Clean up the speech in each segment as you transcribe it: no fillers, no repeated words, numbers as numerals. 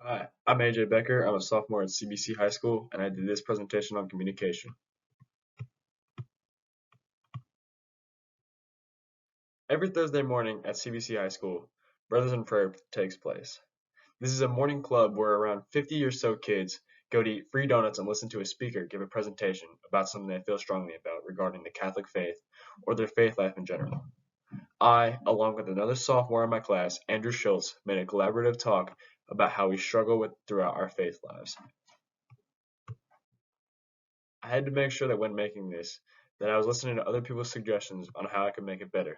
Hi, I'm AJ Becker. I'm a sophomore at CBC High School, and I did this presentation on communication. Every Thursday morning at CBC High School, Brothers in Prayer takes place. This is a morning club where around 50 or so kids go to eat free donuts and listen to a speaker give a presentation about something they feel strongly about regarding the Catholic faith or their faith life in general. I, along with another sophomore in my class, Andrew Schultz, made a collaborative talk about how we struggle with throughout our faith lives. I had to make sure that when making this, that I was listening to other people's suggestions on how I could make it better.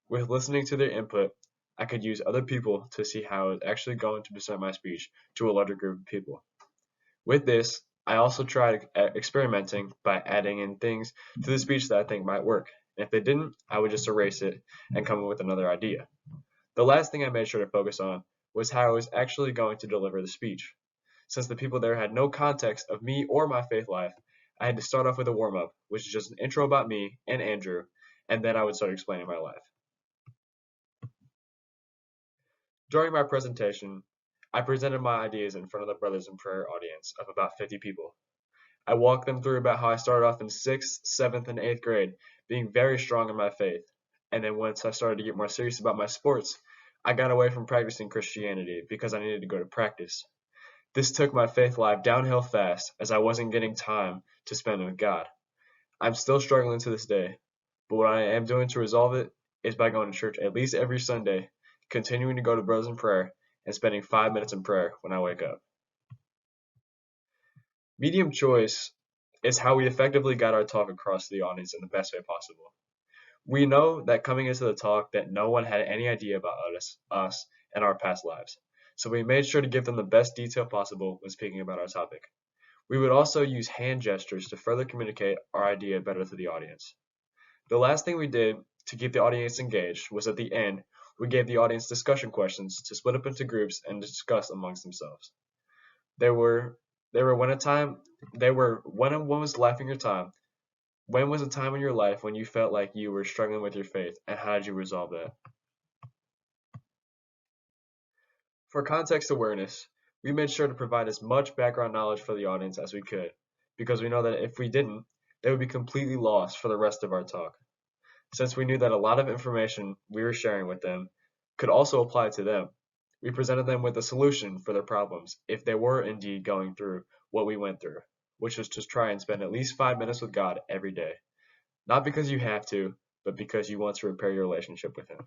With listening to their input, I could use other people to see how I was actually going to present my speech to a larger group of people. With this, I also tried experimenting by adding in things to the speech that I think might work. And if they didn't, I would just erase it and come up with another idea. The last thing I made sure to focus on was how I was actually going to deliver the speech. Since the people there had no context of me or my faith life, I had to start off with a warm up, which is just an intro about me and Andrew, and then I would start explaining my life. During my presentation, I presented my ideas in front of the Brothers in Prayer audience of about 50 people. I walked them through about how I started off in 6th, 7th, and 8th grade being very strong in my faith, and then once I started to get more serious about my sports, I got away from practicing Christianity because I needed to go to practice. This took my faith life downhill fast as I wasn't getting time to spend with God. I'm still struggling to this day, but what I am doing to resolve it is by going to church at least every Sunday, continuing to go to Brothers in Prayer, and spending 5 minutes in prayer when I wake up. Medium choice is how we effectively got our talk across to the audience in the best way possible. We know that coming into the talk that no one had any idea about us and our past lives, so we made sure to give them the best detail possible when speaking about our topic. We would also use hand gestures to further communicate our idea better to the audience. The last thing we did to keep the audience engaged was at the end, we gave the audience discussion questions to split up into groups and discuss amongst themselves. They were when a time they were when was life in your time? When was a time in your life when you felt like you were struggling with your faith, and how did you resolve that? For context awareness, we made sure to provide as much background knowledge for the audience as we could, because we know that if we didn't, they would be completely lost for the rest of our talk. Since we knew that a lot of information we were sharing with them could also apply to them, we presented them with a solution for their problems if they were indeed going through what we went through, which was to try and spend at least 5 minutes with God every day. Not because you have to, but because you want to repair your relationship with Him.